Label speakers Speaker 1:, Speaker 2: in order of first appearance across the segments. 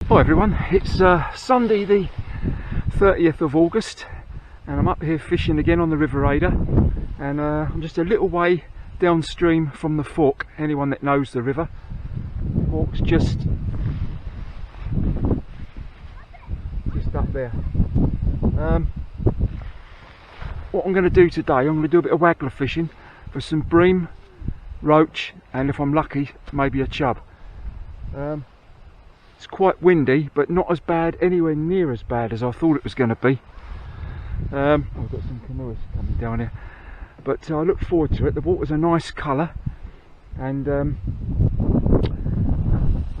Speaker 1: Hi everyone, it's Sunday the 30th of August and I'm up here fishing again on the River Ada, and I'm just a little way downstream from the fork. Anyone that knows the river, fork's just up there. What I'm going to do today, I'm going to do a bit of waggler fishing for some bream, roach, and if I'm lucky maybe a chub. It's quite windy, but not as bad, anywhere near as bad as I thought it was going to be. I've got some canoes coming down here, but I look forward to it. The water's a nice colour, and I'm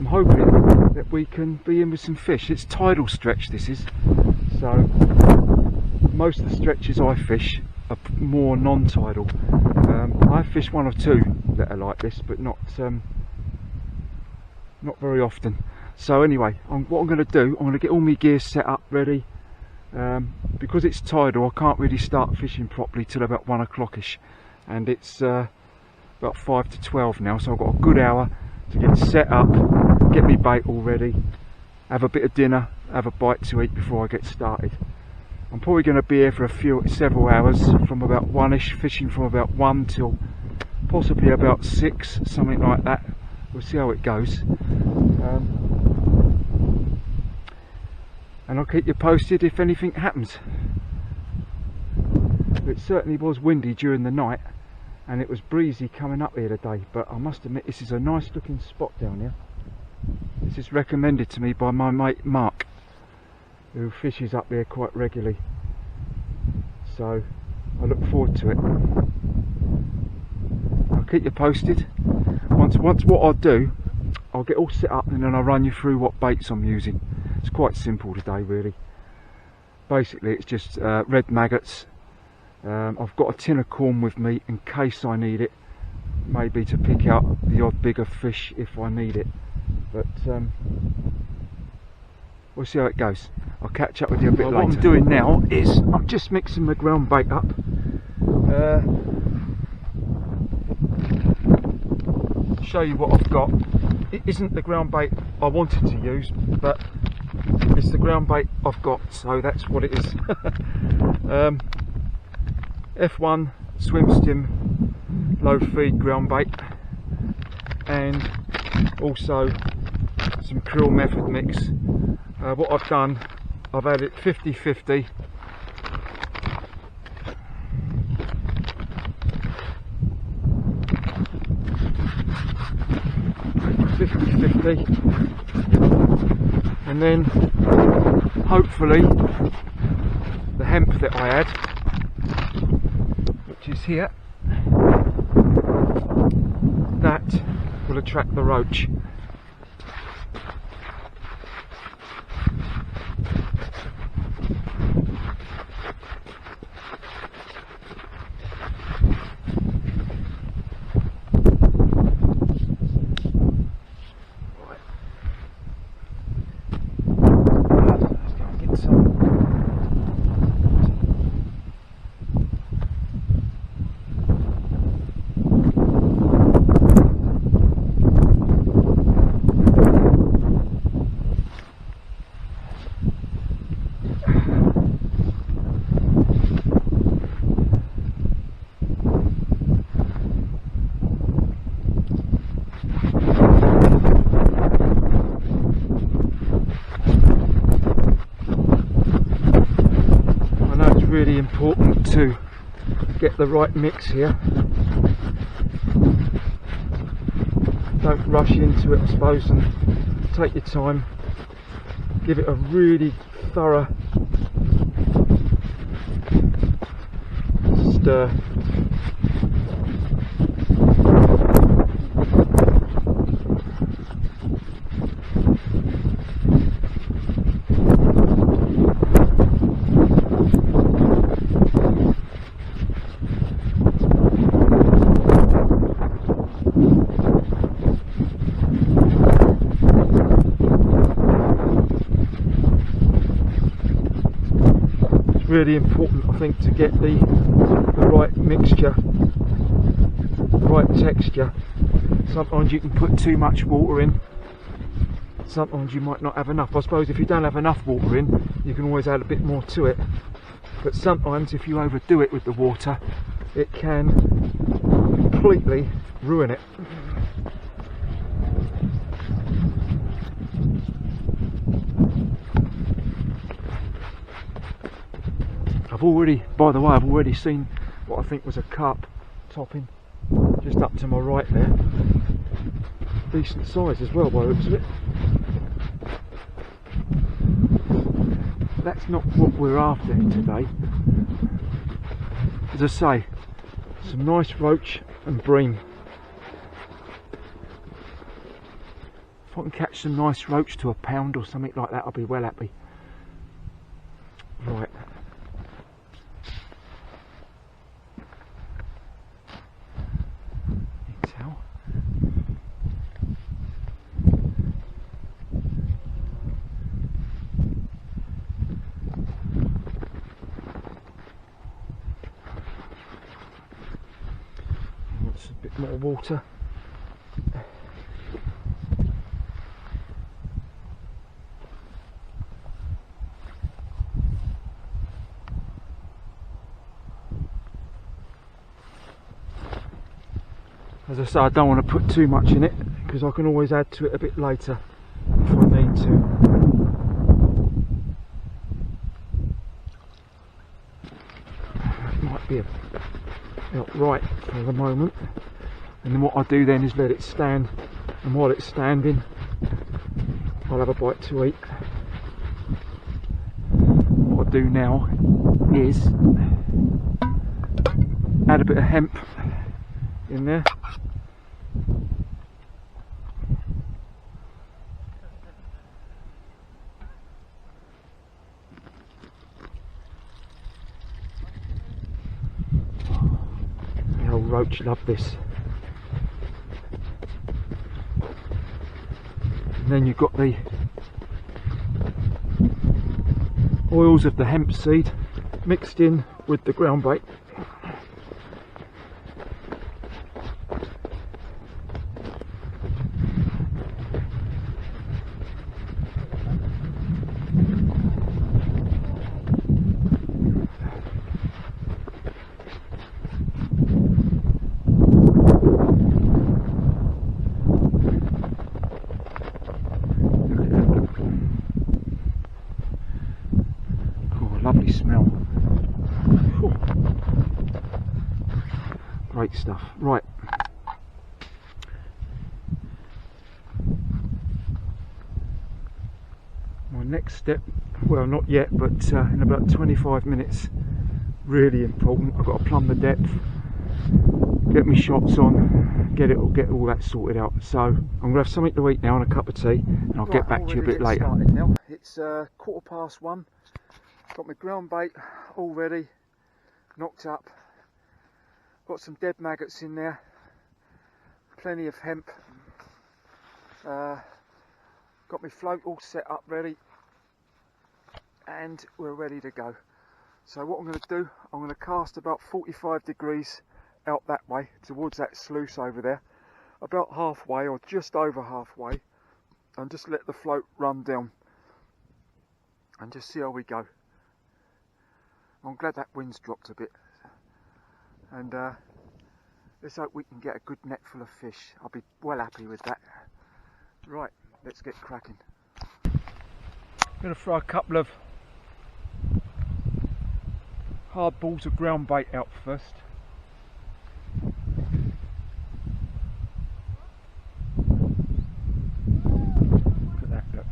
Speaker 1: hoping that we can be in with some fish. It's tidal stretch, this is, so most of the stretches I fish are more non-tidal. I've fished one or two that are like this, but not very often. So anyway, what I'm going to do, I'm going to get all my gear set up ready. Because it's tidal, I can't really start fishing properly till about 1 o'clock-ish, and it's about 5 to 12 now, so I've got a good hour to get set up, get me bait all ready, have a bit of dinner, have a bite to eat before I get started. I'm probably going to be here for several hours, from about 1-ish, fishing from about 1 till possibly about 6, something like that. We'll see how it goes. And I'll keep you posted if anything happens. It certainly was windy during the night, and it was breezy coming up here today, but I must admit this is a nice looking spot down here. This is recommended to me by my mate Mark, who fishes up there quite regularly, so I look forward to it. I'll keep you posted. Once what I'll do, I'll get all set up and then I'll run you through what baits I'm using. It's quite simple today, really. Basically it's just red maggots. I've got a tin of corn with me in case I need it, maybe to pick out the odd bigger fish if I need it, but we'll see how it goes. I'll catch up with you a bit later. What I'm doing now is I'm just mixing my ground bait up. Show you what I've got. It isn't the ground bait I wanted to use, but it's the ground bait I've got, so that's what it is. F1 swim stim low feed ground bait, and also some krill method mix. What I've done, I've added 50-50 and then hopefully the hemp that I add, which is here, that will attract the roach. Really important to get the right mix here. Don't rush into it, I suppose, and take your time. Give it a really thorough stir. Really important, I think, to get the right mixture, the right texture. Sometimes you can put too much water in sometimes you might not have enough. I suppose if you don't have enough water in, you can always add a bit more to it, but sometimes if you overdo it with the water, it can completely ruin it. By the way, I've already seen what I think was a carp topping just up to my right there. Decent size as well by the looks of it. That's not what we're after today. As I say, some nice roach and bream. If I can catch some nice roach to a pound or something like that, I'll be well happy. Right. A bit more water. As I say, I don't want to put too much in it because I can always add to it a bit later if I need to. It might be about right for the moment, and then what I do then is let it stand, and while it's standing I'll have a bite to eat. What I do now is add a bit of hemp in there. The old roach love this. And then you've got the oils of the hemp seed mixed in with the ground bait. Lovely smell. Whew. Great stuff. Right. My next step, well not yet, but in about 25 minutes, really important. I've got to plumb the depth, get my shots on, get all that sorted out. So I'm going to have something to eat now and a cup of tea, and I'll get back to you a bit later. Now. It's 1:15. Got my ground bait all ready, knocked up, got some dead maggots in there, plenty of hemp, got my float all set up ready, and we're ready to go. So what I'm going to do, I'm going to cast about 45 degrees out that way towards that sluice over there, about halfway or just over halfway, and just let the float run down and just see how we go. I'm glad that wind's dropped a bit, and let's hope we can get a good net full of fish. I'll be well happy with that. Right, let's get cracking. I'm going to throw a couple of hard balls of ground bait out first. Look at that, look.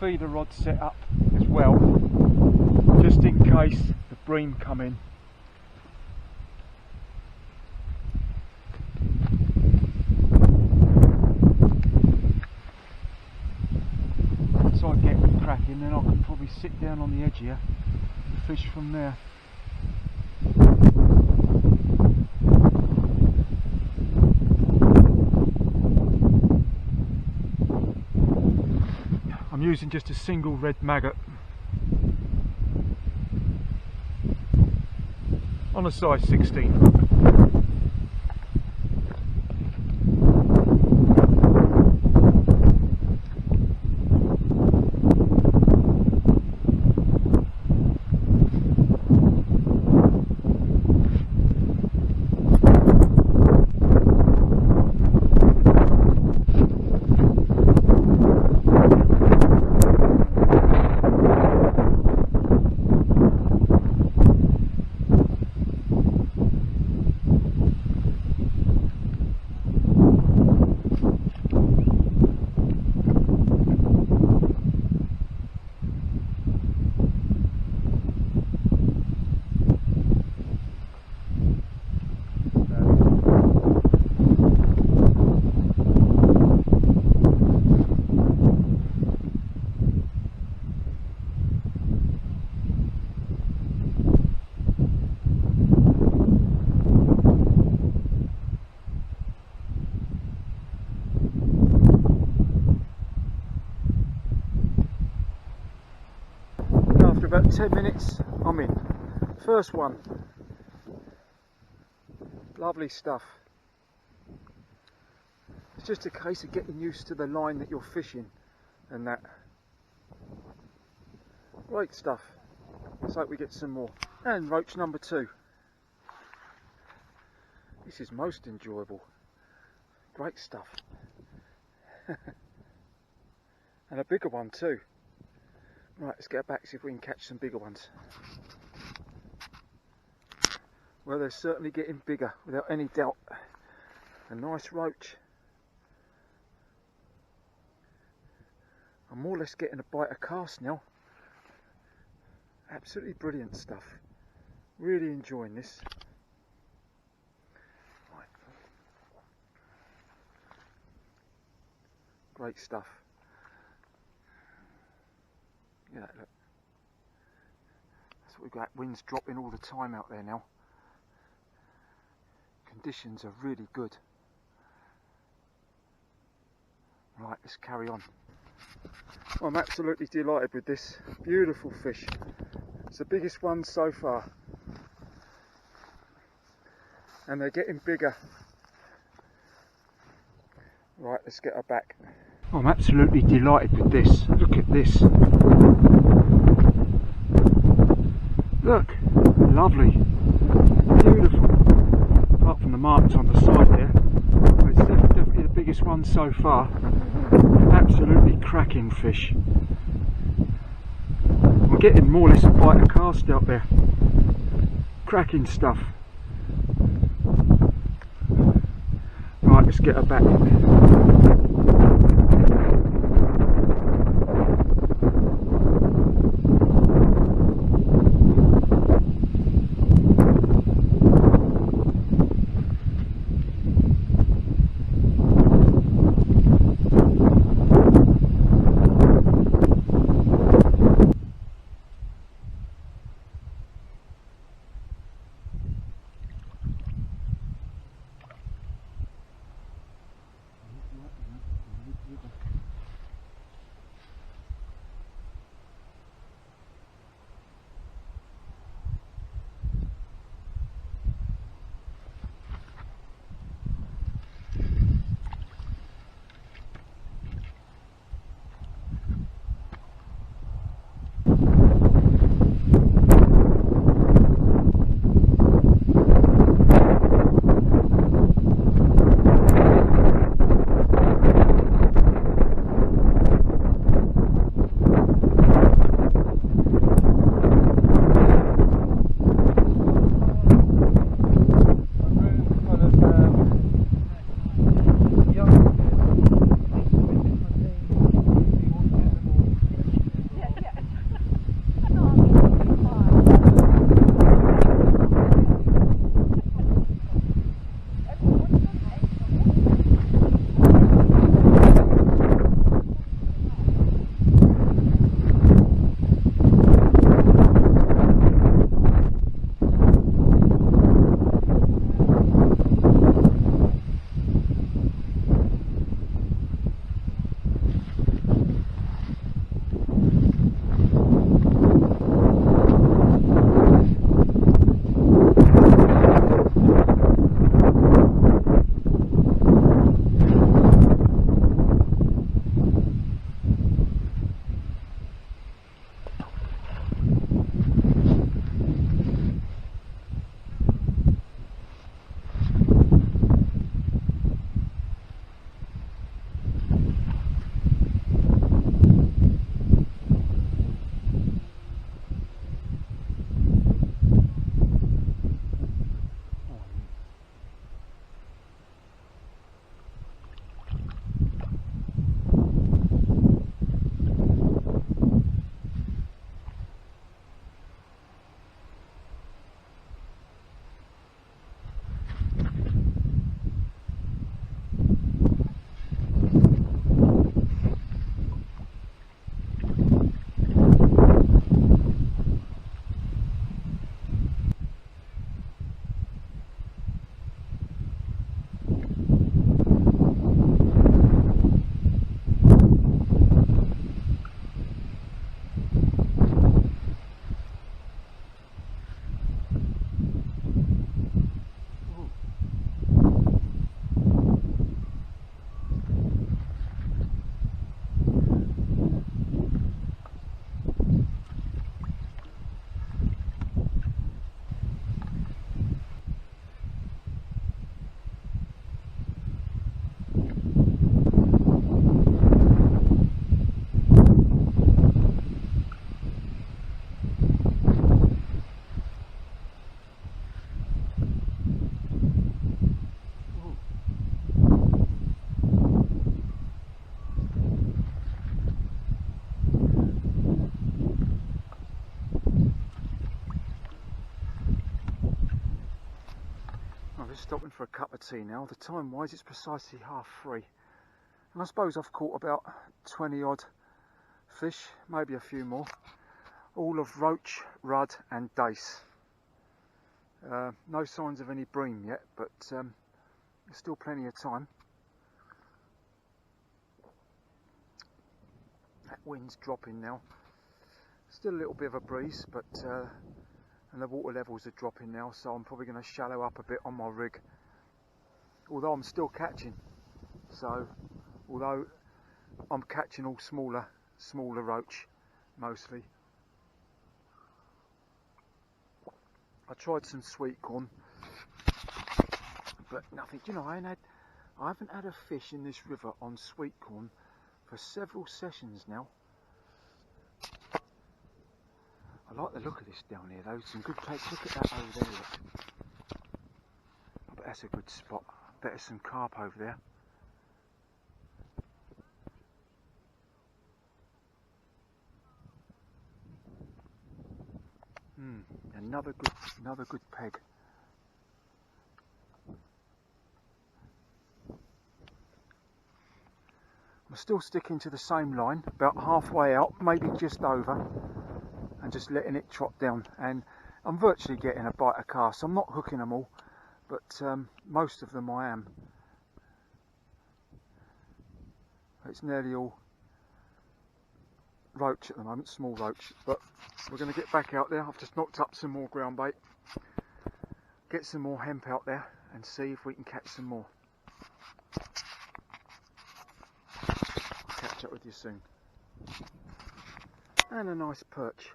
Speaker 1: feeder rod set up as well, just in case the bream come in. Once I get cracking, then I can probably sit down on the edge here and fish from there. I'm using just a single red maggot on a size 16. About 10 minutes, I'm in. First one. Lovely stuff. It's just a case of getting used to the line that you're fishing and that. Great stuff. Let's hope we get some more. And roach number 2. This is most enjoyable. Great stuff. And a bigger one too. Right, let's get back, see if we can catch some bigger ones. Well, they're certainly getting bigger, without any doubt. A nice roach. I'm more or less getting a bite of cast now. Absolutely brilliant stuff. Really enjoying this. Right. Great stuff. Yeah, look. That's what we've got. Wind's dropping all the time out there now. Conditions are really good. Right, let's carry on. I'm absolutely delighted with this. Beautiful fish. It's the biggest one so far. And they're getting bigger. Right, let's get her back. I'm absolutely delighted with this. Look at this. Look, lovely, beautiful. Apart from the marks on the side there, it's definitely the biggest one so far. Absolutely cracking fish. I'm getting more or less a bite of cast out there. Cracking stuff. Right, let's get her back. I'm just stopping for a cup of tea now. The time wise it's precisely 3:30. And I suppose I've caught about 20 odd fish, maybe a few more. All of roach, rudd and dace. No signs of any bream yet, but there's still plenty of time. That wind's dropping now. Still a little bit of a breeze, but and the water levels are dropping now, so I'm probably going to shallow up a bit on my rig. Although I'm still catching, so although I'm catching all smaller roach mostly. I tried some sweet corn, but nothing. You know, I haven't had a fish in this river on sweet corn for several sessions now. I like the look of this down here though, some good takes. Look at that over there, look. I bet that's a good spot. I bet there's some carp over there. Another good peg. I'm still sticking to the same line, about halfway out, maybe just over, and just letting it trot down. And I'm virtually getting a bite of cast. I'm not hooking them all, but most of them I am. It's nearly all roach at the moment, small roach, but we're going to get back out there. I've just knocked up some more ground bait, get some more hemp out there and see if we can catch some more. Catch up with you soon. And a nice perch.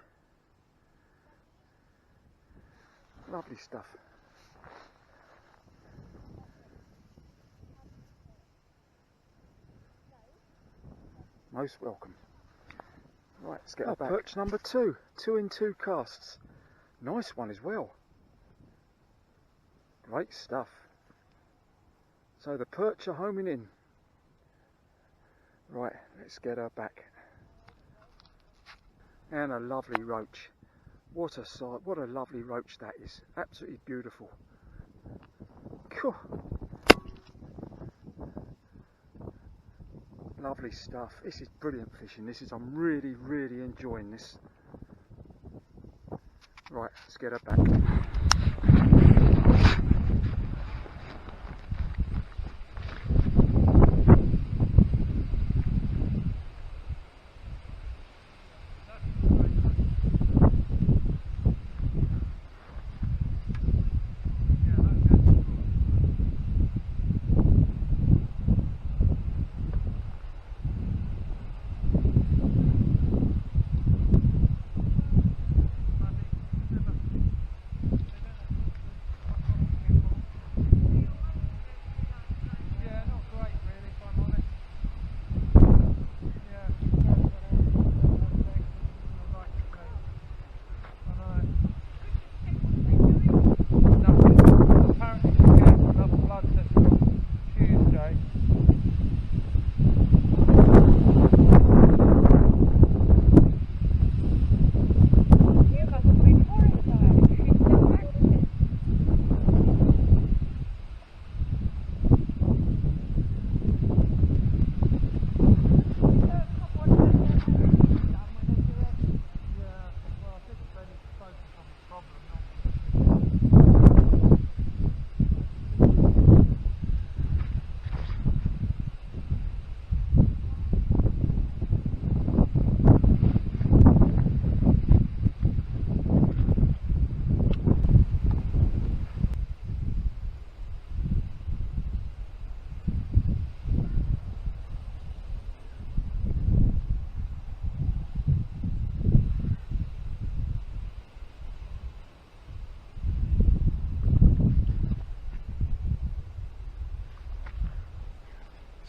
Speaker 1: Lovely stuff. Most welcome. Right, let's get back. Perch number 2. 2 in 2 casts. Nice one as well. Great stuff. So the perch are homing in. Right, let's get her back. And a lovely roach. What a sight, what a lovely roach that is. Absolutely beautiful. Cool. Lovely stuff. This is brilliant fishing. I'm really enjoying this. Right, let's get her back.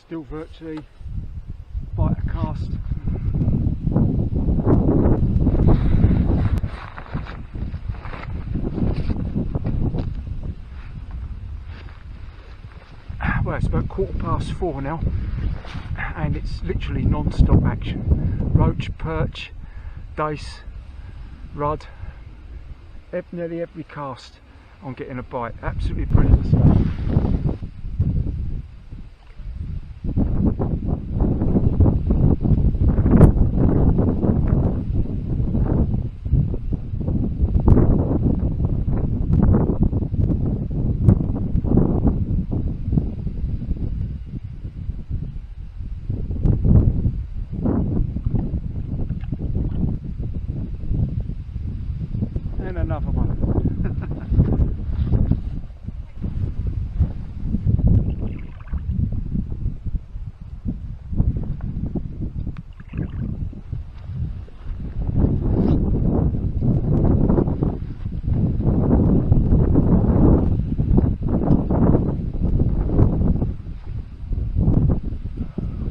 Speaker 1: Still virtually bite a cast. Well, it's about 4:15 now, and it's literally non-stop action. Roach, perch, dace, rudd, nearly every cast. on getting a bite. Absolutely brilliant stuff. And another one.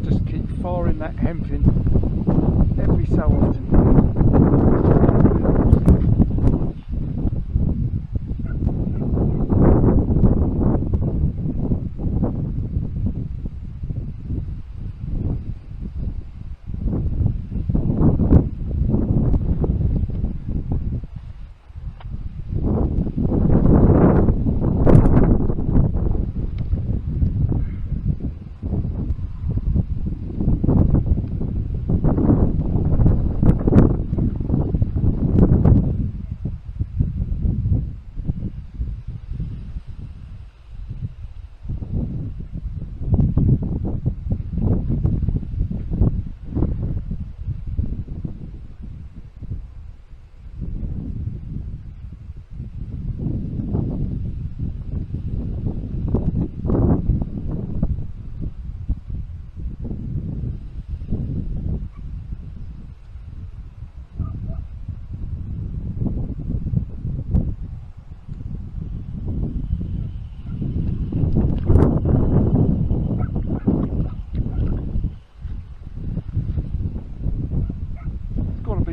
Speaker 1: Just keep firing that hemping every so often.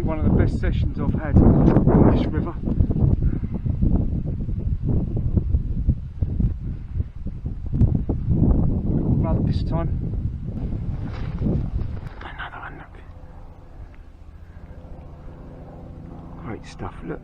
Speaker 1: One of the best sessions I've had on this river. Got a rub this time. Another one, look. Great stuff, look.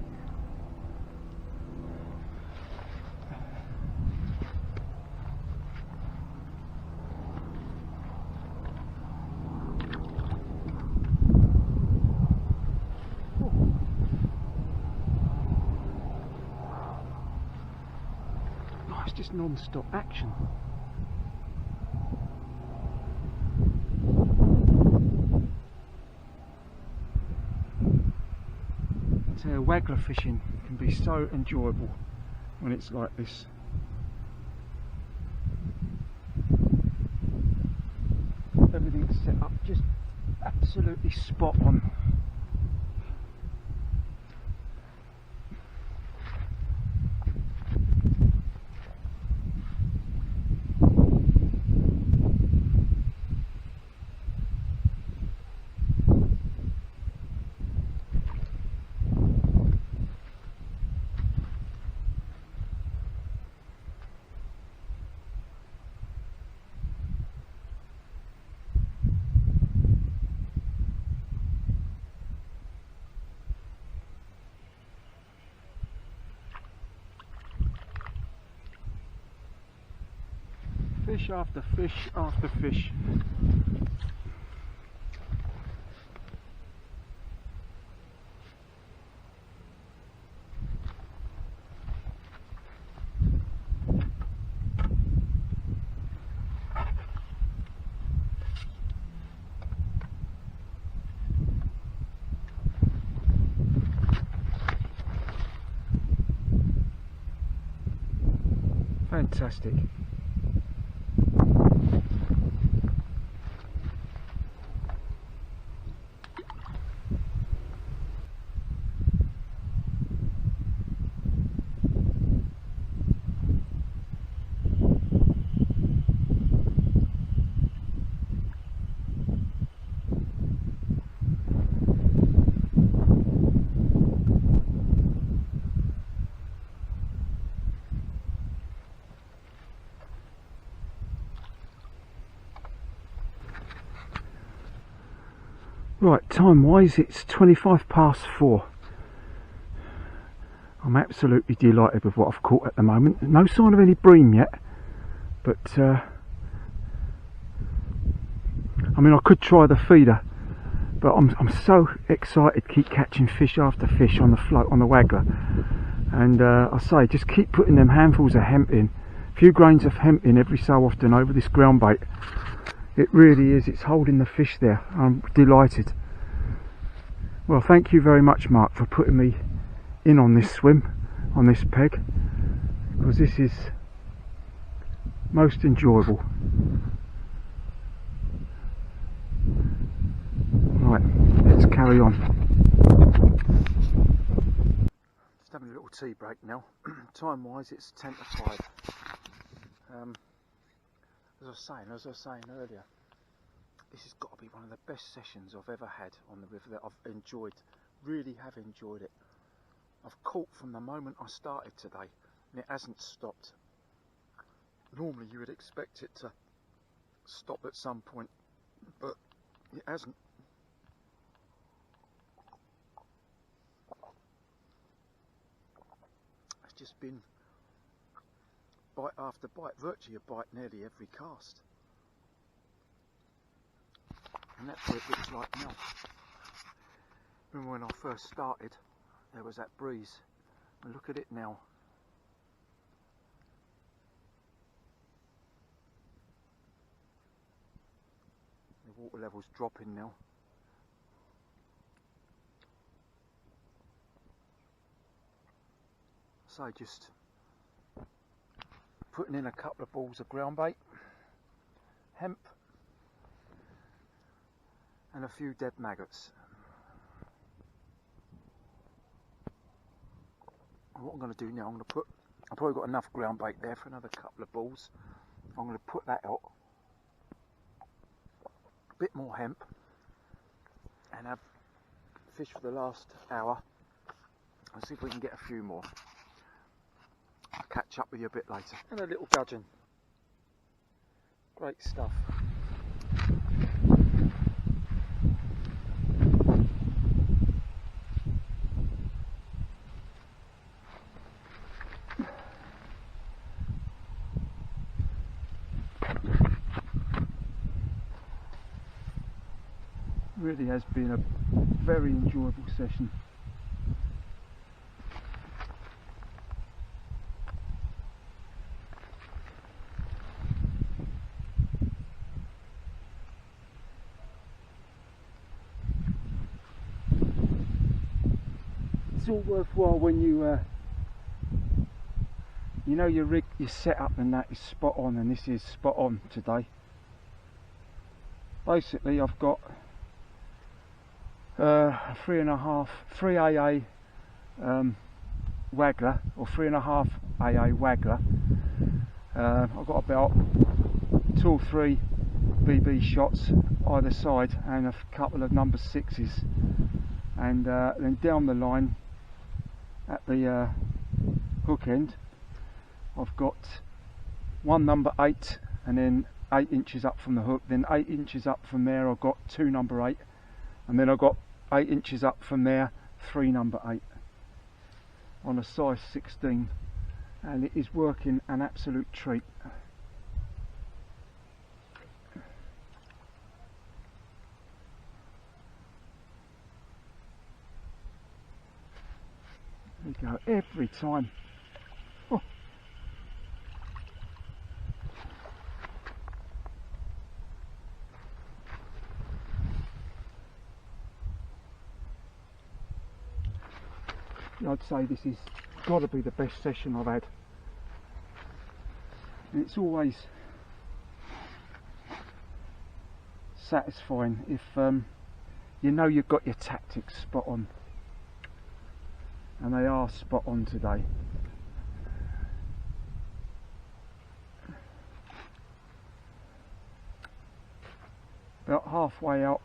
Speaker 1: It's just non-stop action. So waggler fishing can be so enjoyable when it's like this. Everything's set up just absolutely spot on. Fish after fish after fish. Fantastic. Right, time wise it's 4:25. I'm absolutely delighted with what I've caught at the moment. No sign of any bream yet, but I mean, I could try the feeder, but I'm so excited to keep catching fish after fish on the float, on the waggler. And I say, just keep putting them handfuls of hemp in, a few grains of hemp in every so often over this ground bait. It really is, it's holding the fish there. I'm delighted. Well, thank you very much, Mark, for putting me in on this swim, on this peg, because this is most enjoyable. Right, let's carry on. Just having a little tea break now. Time wise it's 10 to 5. As I was saying earlier, this has got to be one of the best sessions I've ever had on the river, that I've enjoyed, really have enjoyed it. I've caught from the moment I started today, and it hasn't stopped. Normally you would expect it to stop at some point, but it hasn't. It's just been bite after bite, virtually a bite nearly every cast. And that's what it looks like now. Remember when I first started, there was that breeze, and look at it now. The water level's dropping now. So just putting in a couple of balls of ground bait, hemp, and a few dead maggots. And what I'm going to do now, I've probably got enough ground bait there for another couple of balls. I'm going to put that out, a bit more hemp, and have fish for the last hour. Let's see if we can get a few more. I'll catch up with you a bit later. And a little gudgeon. Great stuff. Really has been a very enjoyable session. It's all worthwhile when you know your rig, your setup and that is spot on, and this is spot on today. Basically I've got a 3 AA waggler, or 3.5 AA waggler. I've got about 2 or 3 BB shots either side and a couple of number 6s, and then down the line at the hook end I've got one number 8, and then 8 inches up from the hook, then 8 inches up from there I've got 2 number 8, and then I've got 8 inches up from there 3 number 8 on a size 16, and it is working an absolute treat. There we go, every time. Oh. I'd say this has got to be the best session I've had. And it's always satisfying if you know you've got your tactics spot on, and they are spot on today. About halfway out.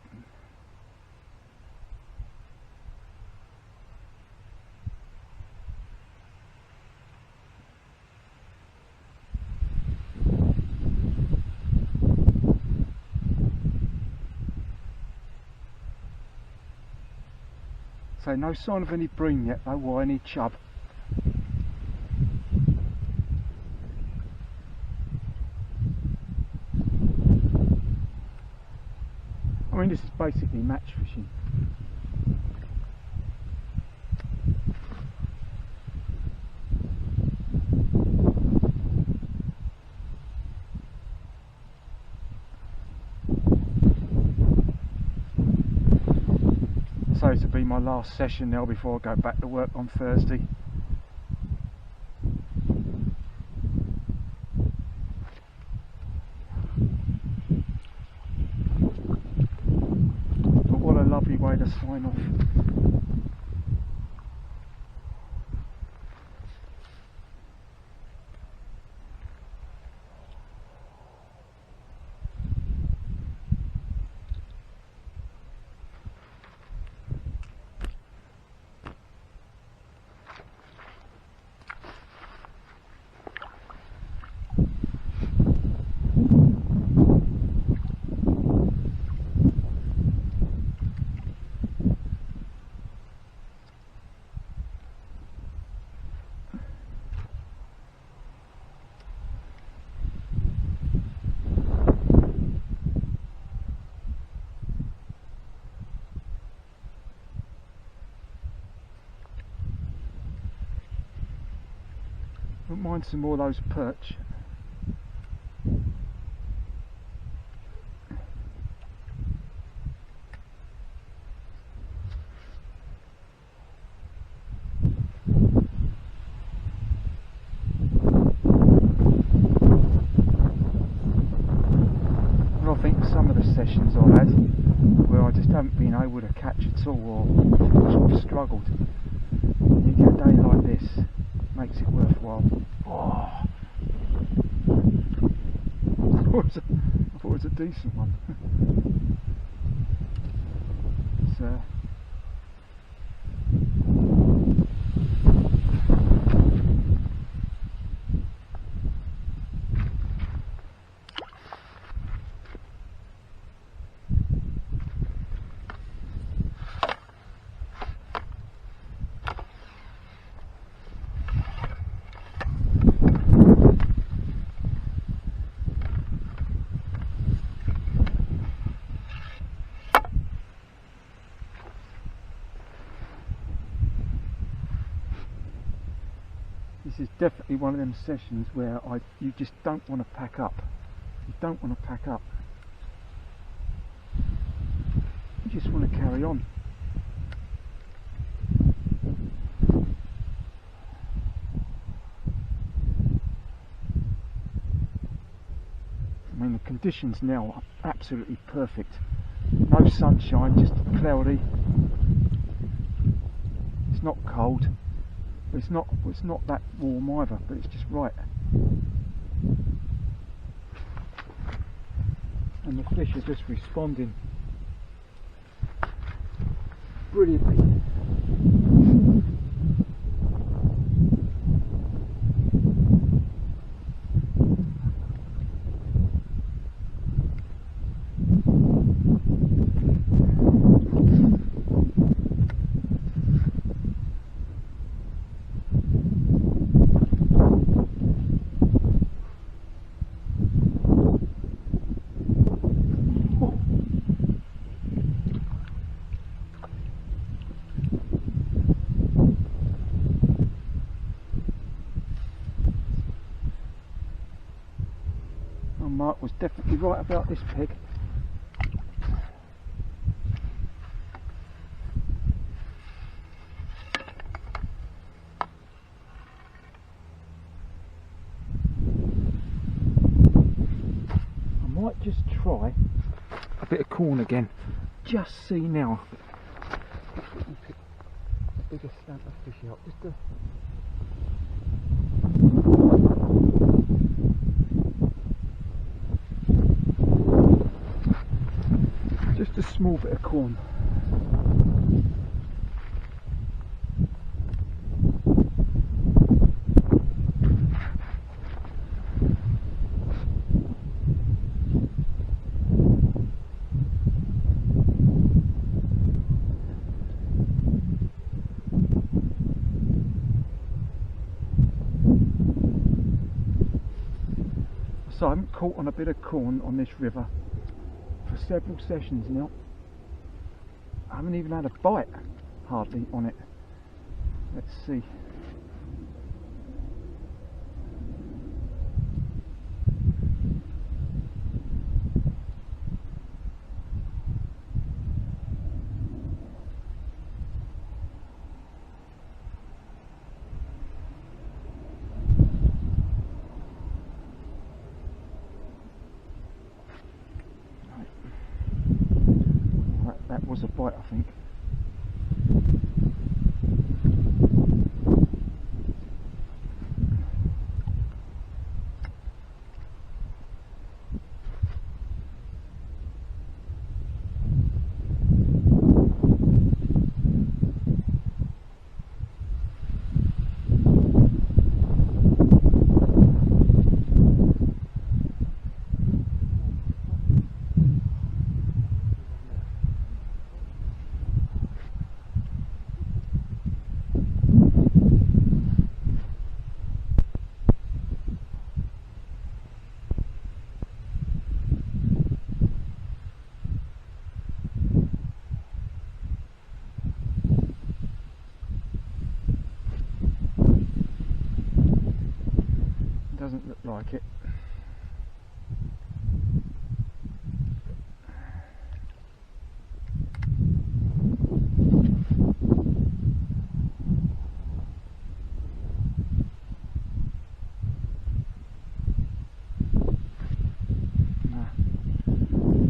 Speaker 1: So no sign of any bream yet though, or any chub. mean, this is basically match fishing. So this will be my last session now before I go back to work on Thursday. But what a lovely way to sign off. Wouldn't mind some more of those perch. And I think some of the sessions I've had where I just haven't been able to catch at all, or sort of struggled, you get a day like this, makes it worthwhile. Oh. I thought it was a decent one. It's, this is definitely one of them sessions where you just don't want to pack up. You don't want to pack up. You just want to carry on. I mean, the conditions now are absolutely perfect. No sunshine, just cloudy. It's not cold. It's not that warm either, but it's just right. And the fish are just responding brilliantly. Mark was definitely right about this pig. I might just try a bit of corn again. Just see now. Pick a bigger stamp of fish out. Just a small bit of corn. So I haven't caught on a bit of corn on this river for several sessions now. I haven't even had a bite hardly on it. Let's see. That was a bite, I think. Doesn't look like it.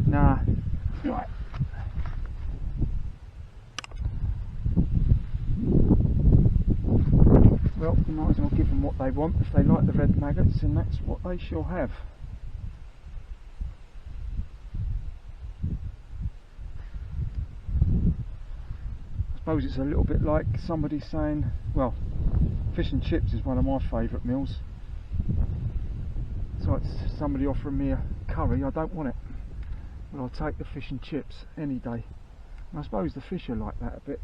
Speaker 1: Nah. Right. Well, you might as well give them what they want. If they like the red maggots, then that's what they shall have. I suppose it's a little bit like somebody saying, well, fish and chips is one of my favourite meals. So it's somebody offering me a curry, I don't want it. But I'll take the fish and chips any day. And I suppose the fish are like that a bit.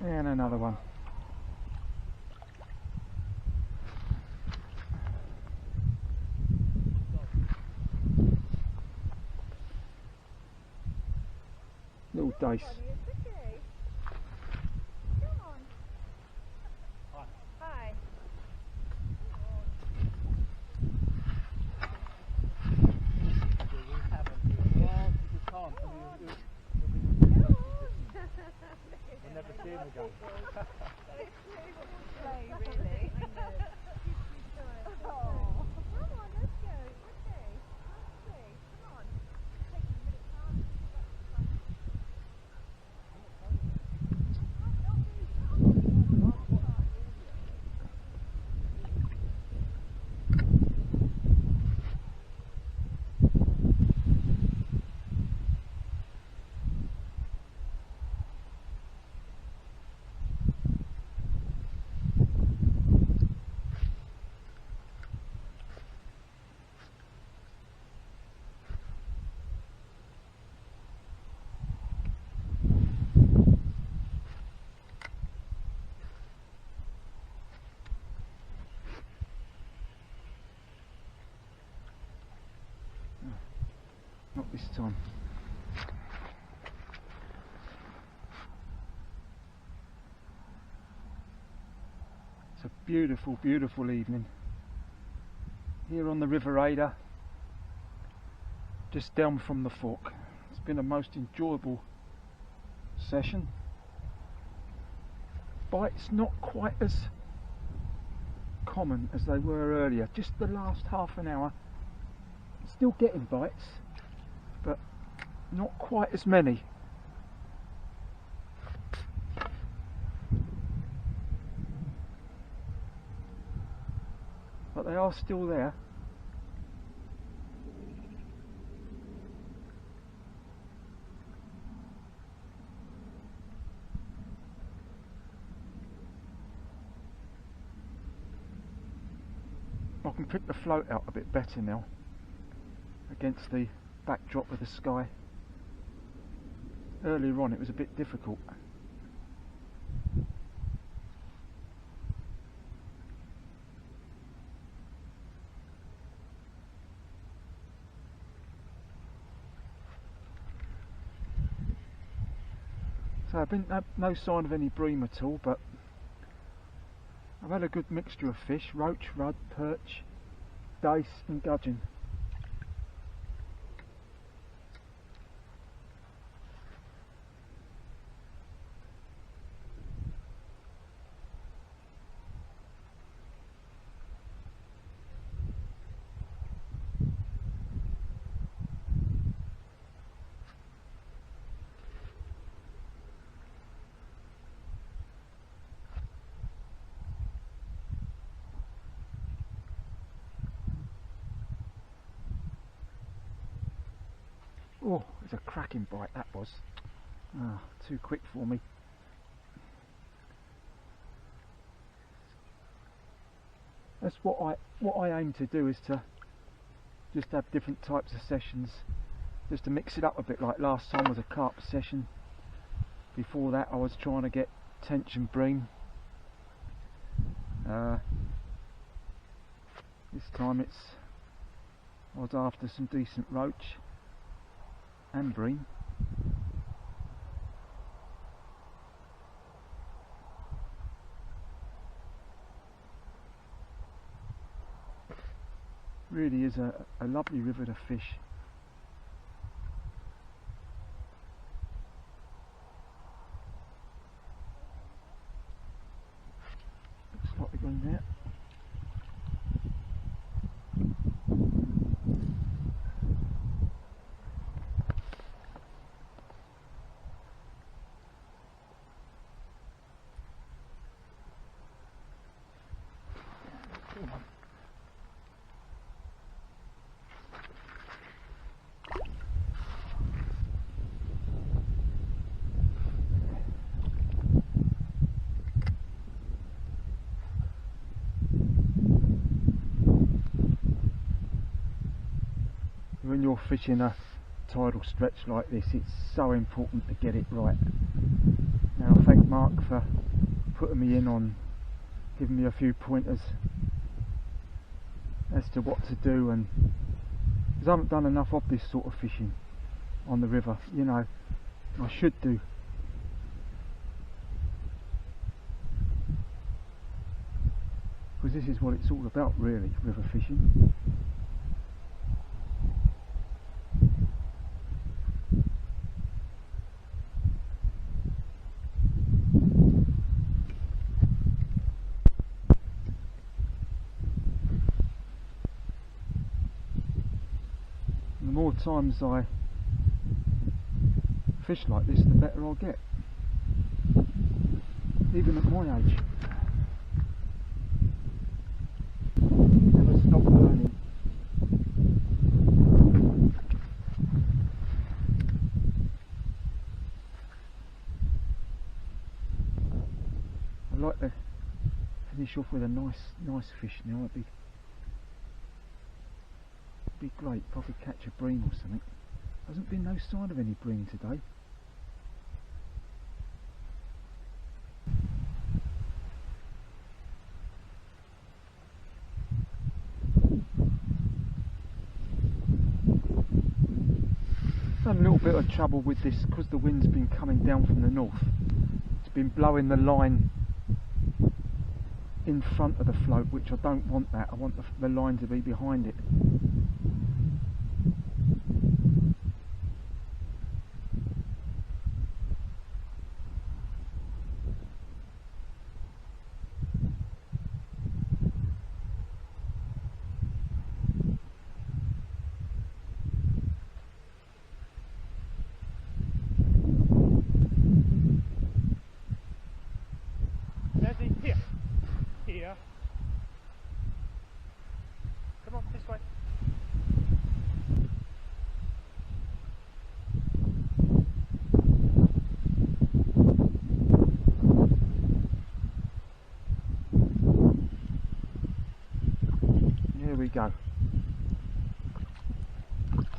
Speaker 1: And another one. Little dace.
Speaker 2: Hi.
Speaker 3: We'll never see him again.
Speaker 2: Really? Oh. Come on, let's go. Okay. Come on. Take a minute time.
Speaker 1: Not this time. Beautiful, beautiful evening here on the River Ada, just down from the fork. It's been a most enjoyable session. Bites not quite as common as they were earlier, just the last half an hour. Still getting bites, but not quite as many. But they are still there. I can pick the float out a bit better now against the backdrop of the sky. Earlier on it was a bit difficult. So I've been no sign of any bream at all, but I've had a good mixture of fish: roach, rudd, perch, dace and gudgeon. Oh, it's a cracking bite that was. Ah, too quick for me. That's what I aim to do, is to just have different types of sessions, just to mix it up a bit. Like last time was a carp session. Before that I was trying to get tench and bream. This time I was after some decent roach and bream. Really is a lovely river to fish. Looks like we're going there. When you're fishing a tidal stretch like this, it's so important to get it right. Now I thank Mark for putting me in on, giving me a few pointers as to what to do, and because I haven't done enough of this sort of fishing on the river, you know, I should do. Because this is what it's all about really, river fishing. The more times I fish like this, the better I'll get, even at my age. Never stop learning. I'd like to finish off with a nice fish now. It'd be great if I could catch a bream or something. Hasn't been no sign of any bream today. Had a little bit of trouble with this because the wind's been coming down from the north. It's been blowing the line in front of the float, which I don't want that. I want the line to be behind it.
Speaker 3: Here. Here. Come on, this way.
Speaker 1: Here we go.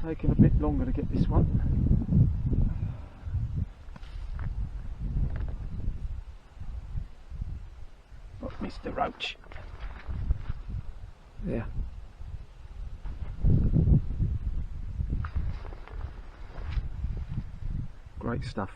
Speaker 1: Taking a bit longer to get this one. Oh, Mr. Roach. There. Great stuff.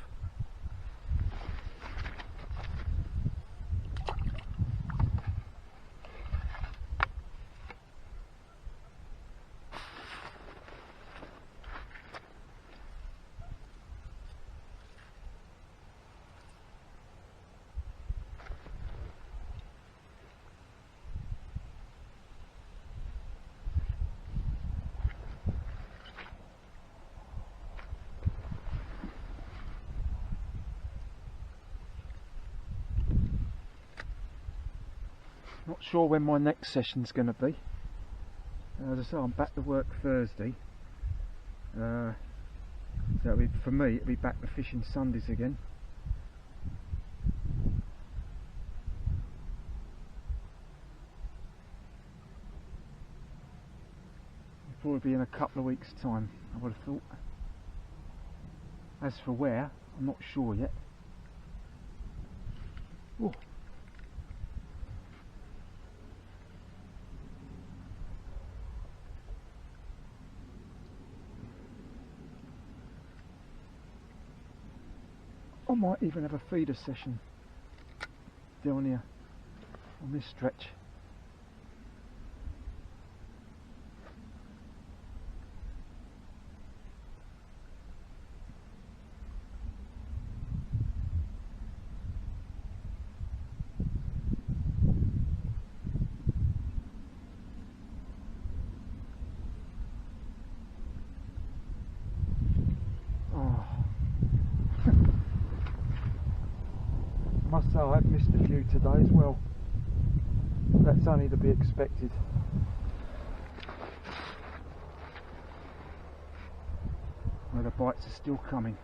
Speaker 1: Not sure when my next session's going to be. As I say, I'm back to work Thursday. So for me, it'll be back to fishing Sundays again. It'll probably be in a couple of weeks' time, I would have thought. As for where, I'm not sure yet. Ooh. I might even have a feeder session down here on this stretch. I must say I've missed a few today as well. That's only to be expected. Where the bites are still coming.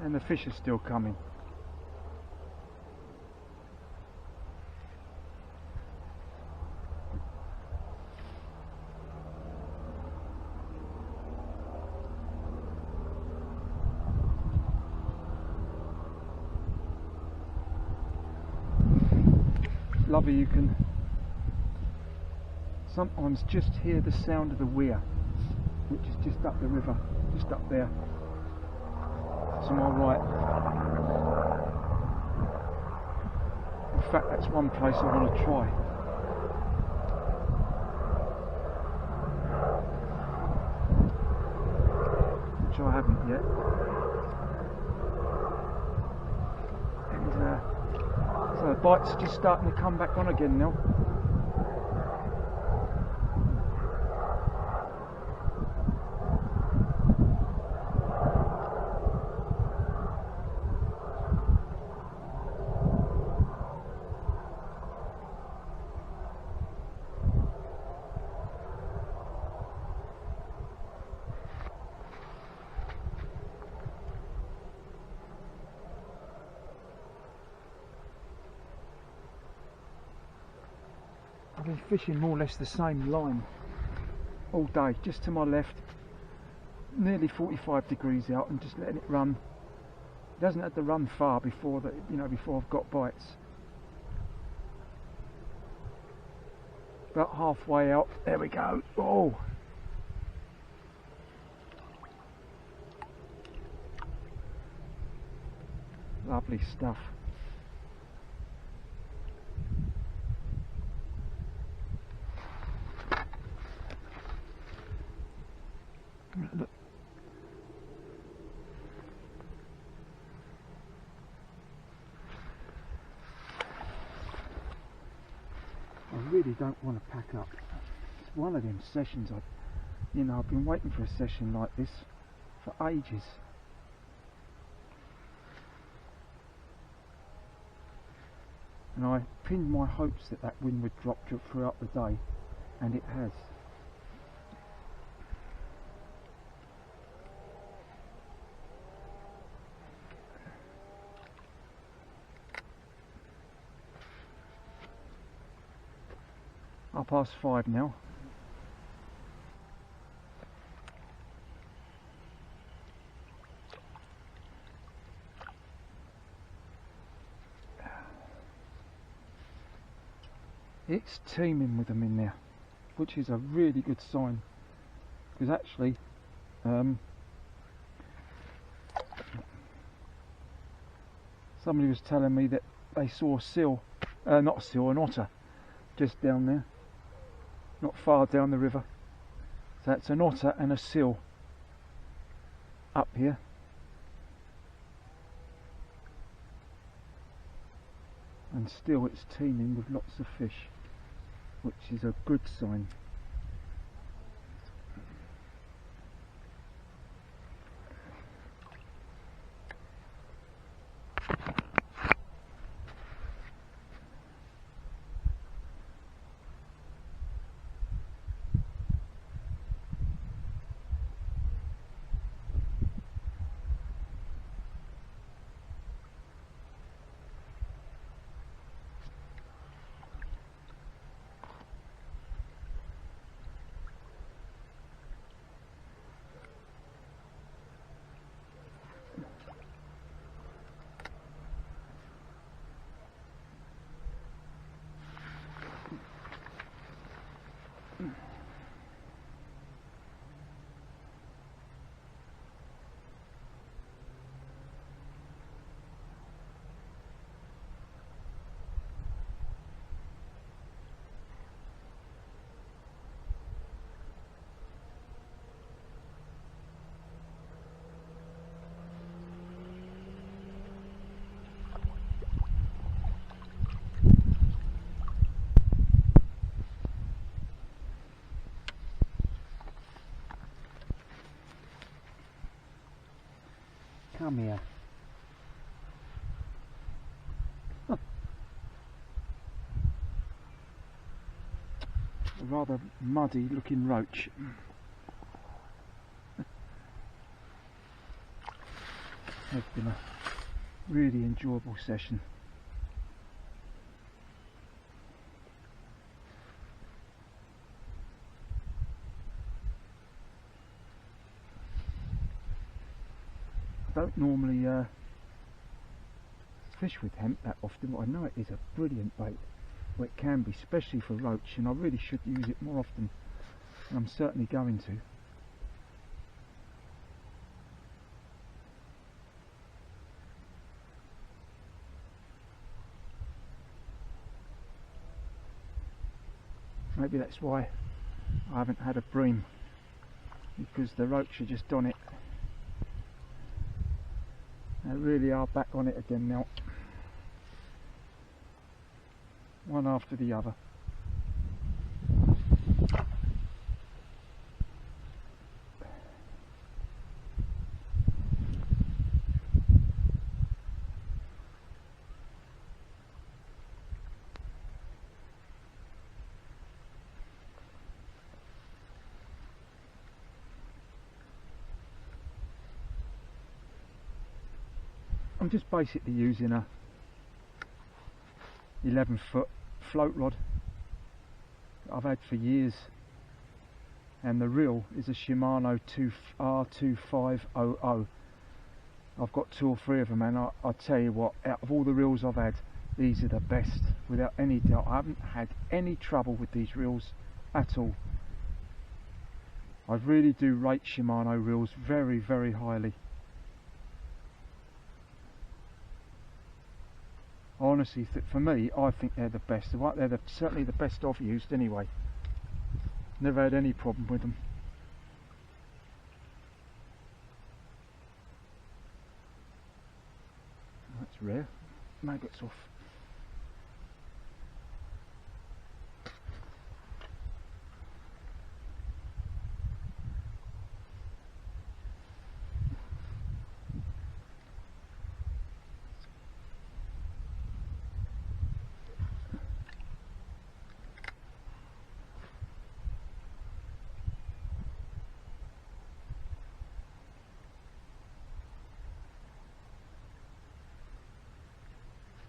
Speaker 1: And the fish are still coming. Lovely, you can sometimes just hear the sound of the weir, which is just up the river, just up there to my right. In fact, that's one place I want to try. Which I haven't yet. So the bites are just starting to come back on again now. I've been fishing more or less the same line all day, just to my left, nearly 45 degrees out, and just letting it run. It doesn't have to run far before that, you know, before I've got bites. About halfway out, there we go. Oh! Lovely stuff. Look. I really don't want to pack up. It's one of them sessions I've been waiting for a session like this for ages. And I pinned my hopes that wind would drop throughout the day, and it has. ~5 now. It's teeming with them in there, which is a really good sign, because actually somebody was telling me that they saw a seal, not a seal, an otter just down there, not far down the river. So that's an otter and a seal up here. And still it's teeming with lots of fish, which is a good sign. Come here. A rather muddy looking roach. It's been a really enjoyable session. I don't normally fish with hemp that often, but I know it is a brilliant bait. Well, it can be, especially for roach, and I really should use it more often, and I'm certainly going to. Maybe that's why I haven't had a bream, because the roach are just on it. They really are back on it again now, one after the other. I'm just basically using a 11-foot float rod that I've had for years, and the reel is a Shimano R2500. I've got 2 or 3 of them, and I tell you what, out of all the reels I've had, these are the best, without any doubt. I haven't had any trouble with these reels at all. I really do rate Shimano reels very, very highly. Honestly, for me, I think they're the best. They're certainly the best I've used anyway. Never had any problem with them. That's rare. Maggots off.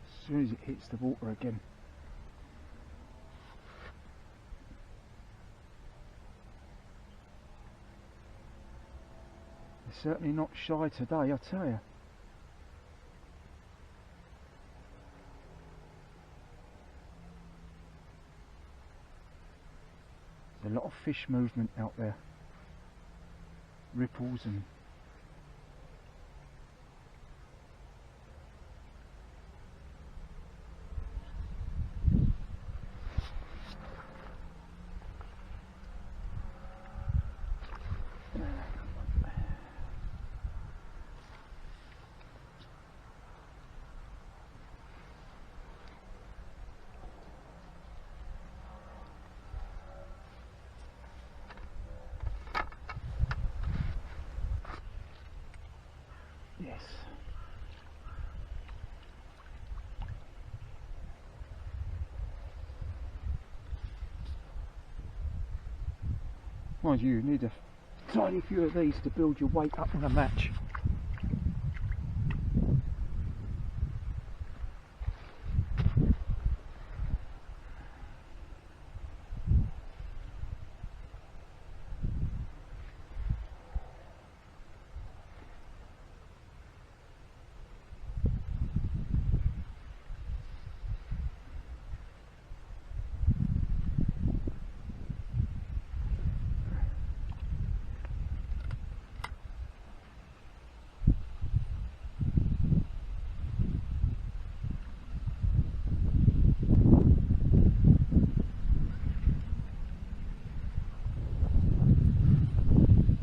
Speaker 1: As soon as it hits the water again. They're certainly not shy today, I tell you. There's a lot of fish movement out there. Ripples and yes. Mind you, need a tiny few of these to build your weight up in a match.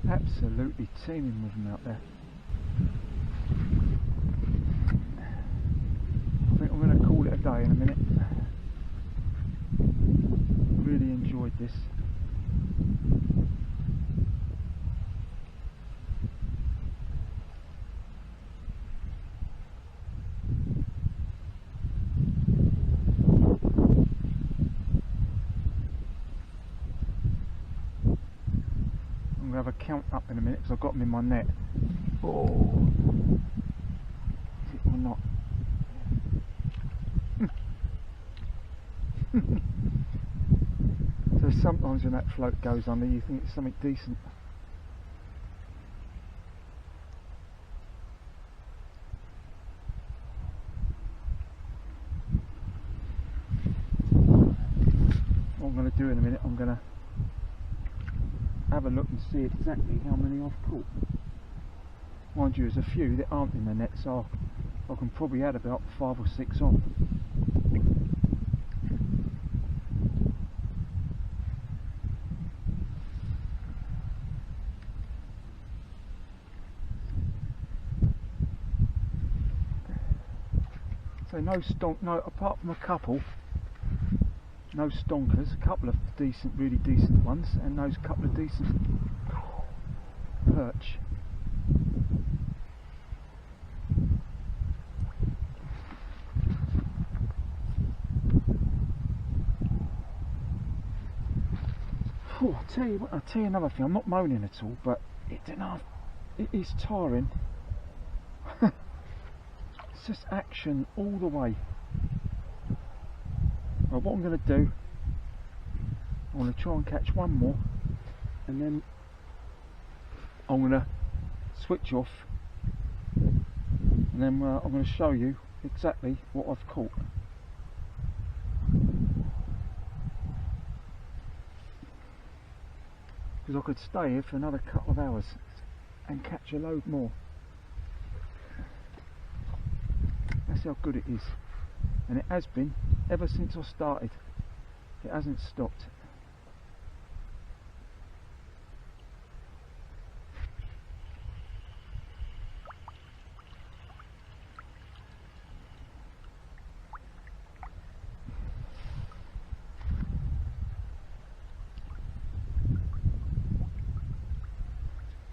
Speaker 1: Absolutely teeming with them out there. I think I'm going to call it a day in a minute. Really enjoyed this. Have a count up in a minute because I've got them in my net. Oh, is it or not? So sometimes when that float goes under, you think it's something decent. What I'm going to do in a minute, I'm going to have a look and see exactly how many I've caught. Mind you, there's a few that aren't in the net, so I can probably add about 5 or 6 on. So no, apart from a couple, no stonkers, a couple of decent, really decent ones, and those couple of decent perch. Oh, I'll tell you another thing, I'm not moaning at all, but it is tiring. It's just action all the way. Well, what I'm going to do, I'm going to try and catch one more, and then I'm going to switch off, and then I'm going to show you exactly what I've caught. Because I could stay here for another couple of hours and catch a load more. That's how good it is. and it has been ever since I started. It hasn't stopped.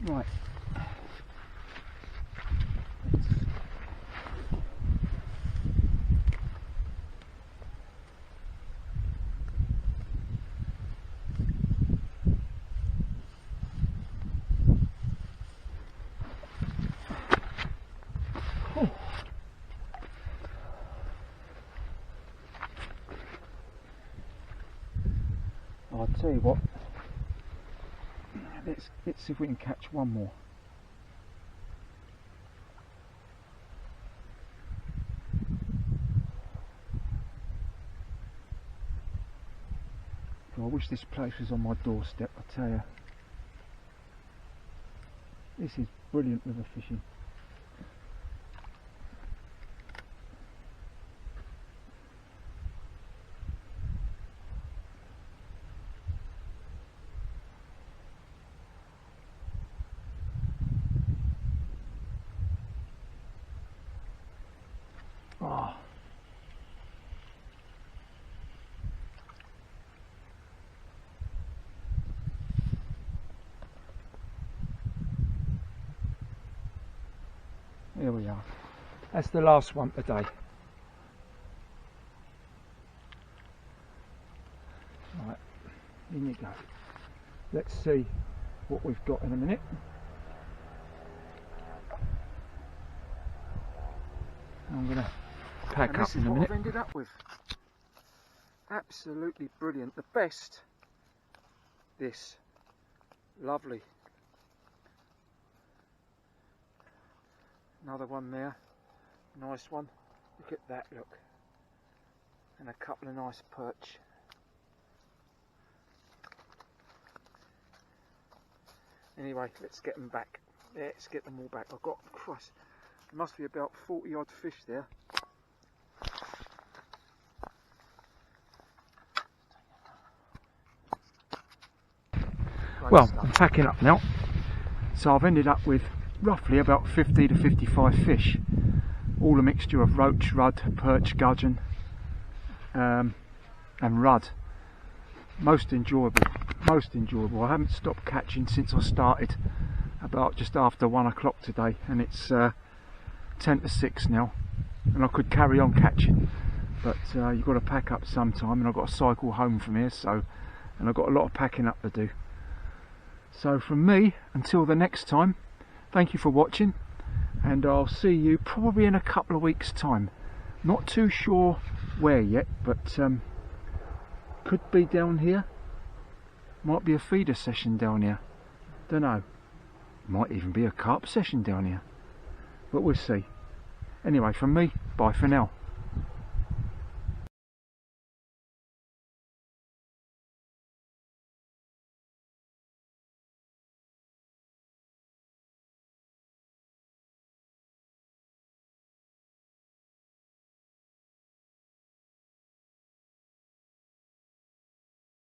Speaker 1: Right. I'll tell you what, let's see if we can catch one more. I wish this place was on my doorstep, I tell you. This is brilliant river fishing. Oh. Here we are. That's the last one today. Right, in you go. Let's see what we've got in a minute. I'm going to pack up in a minute. This is what I've ended up with. Absolutely brilliant. The best. This. Lovely. Another one there. Nice one. Look at that, look. And a couple of nice perch. Anyway, let's get them back. Let's get them all back. I've got, Christ, there must be about 40 odd fish there. Well, I'm packing up now. So I've ended up with roughly about 50 to 55 fish. All a mixture of roach, rudd, perch, gudgeon and rudd. Most enjoyable, most enjoyable. I haven't stopped catching since I started about just after 1 o'clock today, and it's 10 to 6 now, and I could carry on catching, but you've got to pack up sometime, and I've got to cycle home from here, so, and I've got a lot of packing up to do. So from me, until the next time, thank you for watching, and I'll see you probably in a couple of weeks' time. Not too sure where yet, but could be down here. Might be a feeder session down here. Don't know. Might even be a carp session down here. But we'll see. Anyway, from me, bye for now.